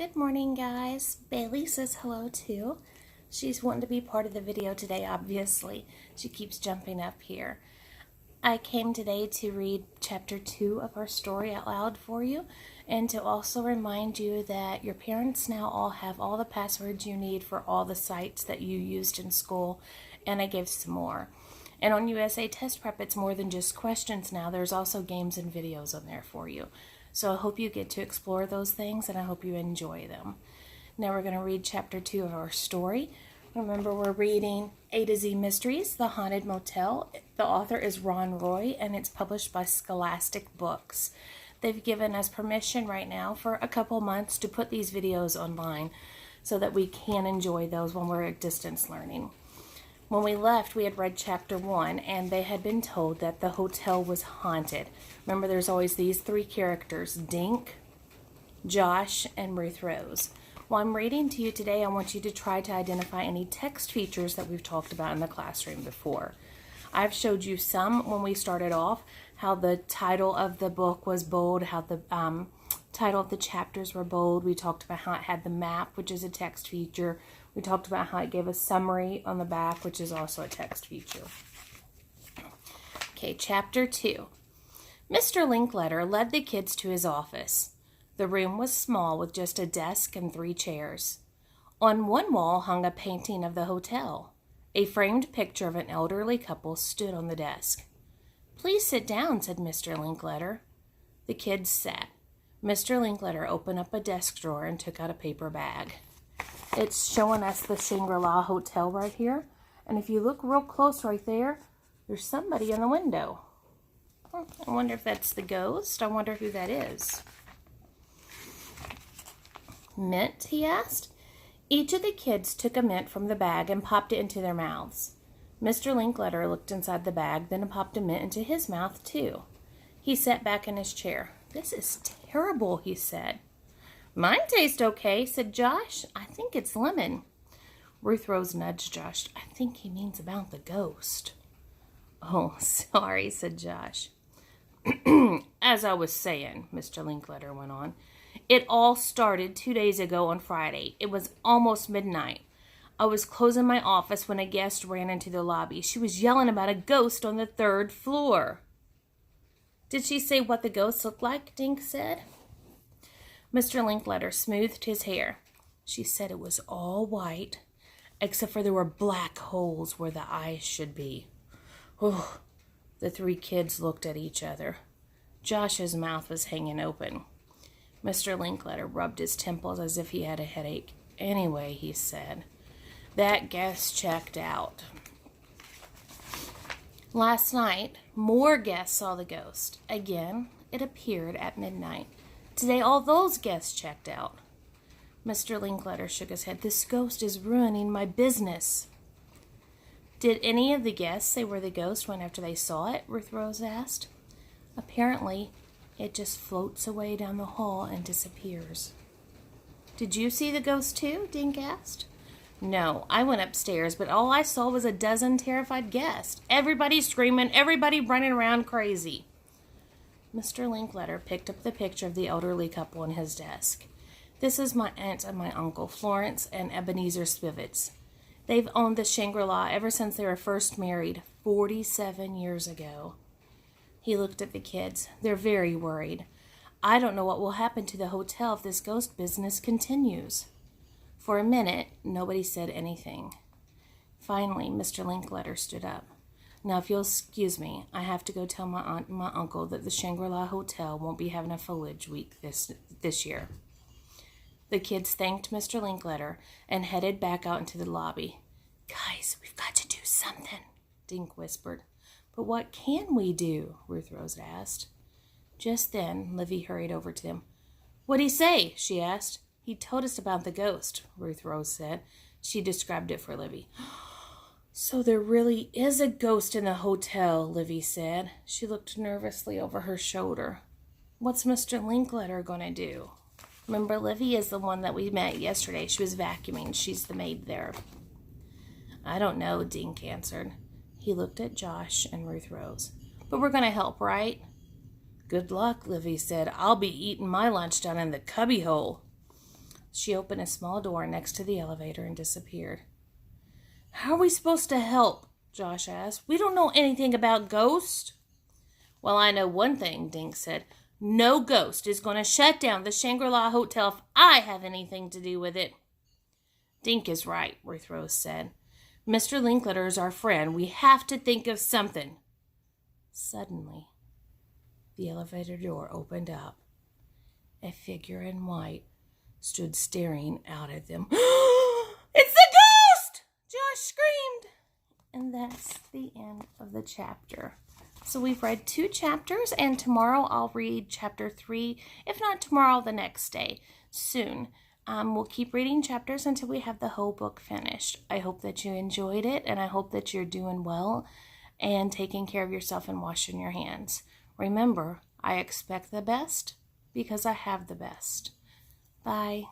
Good morning, guys. Bailey says hello too. She's wanting to be part of the video today, obviously. She keeps jumping up here. I came today to read chapter 2 of our story out loud for you, and to also remind you that your parents now all have all the passwords you need for all the sites that you used in school, and I gave some more. And on USA Test Prep, it's more than just questions now. There's also games and videos on there for you. So I hope you get to explore those things, and I hope you enjoy them. Now we're going to read chapter 2 of our story. Remember, we're reading A to Z Mysteries, The Haunted Motel. The author is Ron Roy, and it's published by Scholastic Books. They've given us permission right now for a couple months to put these videos online so that we can enjoy those when we're at distance learning. When we left, we had read chapter 1, and they had been told that the hotel was haunted. Remember, there's always these three characters, Dink, Josh, and Ruth Rose. While I'm reading to you today, I want you to try to identify any text features that we've talked about in the classroom before. I've showed you some when we started off, how the title of the book was bold, how the title of the chapters were bold. We talked about how it had the map, which is a text feature. We talked about how it gave a summary on the back, which is also a text feature. Okay, chapter 2. Mr. Linkletter led the kids to his office. The room was small with just a desk and 3 chairs. On one wall hung a painting of the hotel. A framed picture of an elderly couple stood on the desk. "Please sit down," said Mr. Linkletter. The kids sat. Mr. Linkletter opened up a desk drawer and took out a paper bag. It's showing us the Shangri-La Hotel right here. And if you look real close right there, there's somebody in the window. I wonder if that's the ghost. I wonder who that is. "Mint?" he asked. Each of the kids took a mint from the bag and popped it into their mouths. Mr. Linkletter looked inside the bag, then popped a mint into his mouth too. He sat back in his chair. "This is terrible," he said. "Mine tastes okay," said Josh. "I think it's lemon." Ruth Rose nudged Josh. "I think he means about the ghost." "Oh, sorry," said Josh. "As I was saying," Mr. Linkletter went on, "it all started 2 days ago on Friday. It was almost midnight. I was closing my office when a guest ran into the lobby. She was yelling about a ghost on the 3rd floor. "Did she say what the ghost looked like?" Dink said. Mr. Linkletter smoothed his hair. "She said it was all white, except for there were black holes where the eyes should be." Oh, the 3 kids looked at each other. Josh's mouth was hanging open. Mr. Linkletter rubbed his temples as if he had a headache. "Anyway," he said, "that guest checked out. Last night, more guests saw the ghost. Again, it appeared at midnight. Today, all those guests checked out." Mr. Linkletter shook his head. "This ghost is ruining my business." "Did any of the guests say where the ghost went after they saw it?" Ruth Rose asked. "Apparently, it just floats away down the hall and disappears." "Did you see the ghost too?" Dink asked. "No, I went upstairs, but all I saw was a dozen terrified guests. Everybody screaming, everybody running around crazy." Mr. Linkletter picked up the picture of the elderly couple on his desk. "This is my aunt and my uncle, Florence and Ebenezer Spivets. They've owned the Shangri-La ever since they were first married 47 years ago." He looked at the kids. "They're very worried. I don't know what will happen to the hotel if this ghost business continues." For a minute, nobody said anything. Finally, Mr. Linkletter stood up. "Now, if you'll excuse me, I have to go tell my aunt and my uncle that the Shangri-La Hotel won't be having a foliage week this year." The kids thanked Mr. Linkletter and headed back out into the lobby. "Guys, we've got to do something," Dink whispered. "But what can we do?" Ruth Rose asked. Just then, Livy hurried over to them. "What'd he say?" she asked. "He told us about the ghost," Ruth Rose said. She described it for Livy. "So there really is a ghost in the hotel," Livy said. She looked nervously over her shoulder. "What's Mr. Linkletter going to do?" Remember, Livy is the one that we met yesterday. She was vacuuming. She's the maid there. "I don't know," Dink answered. He looked at Josh and Ruth Rose. "But we're going to help, right?" "Good luck," Livy said. "I'll be eating my lunch down in the cubbyhole." She opened a small door next to the elevator and disappeared. "How are we supposed to help?" Josh asked. "We don't know anything about ghosts." "Well, I know one thing," Dink said. "No ghost is going to shut down the Shangri-La Hotel if I have anything to do with it." "Dink is right," Ruth Rose said. "Mr. Linklater is our friend. We have to think of something." Suddenly, the elevator door opened up. A figure in white stood staring out at them. "It's the ghost!" Josh screamed. And that's the end of the chapter. So we've read 2 chapters, and tomorrow I'll read chapter 3. If not tomorrow, the next day, soon. We'll keep reading chapters until we have the whole book finished. I hope that you enjoyed it, and I hope that you're doing well and taking care of yourself and washing your hands. Remember, I expect the best because I have the best. Bye.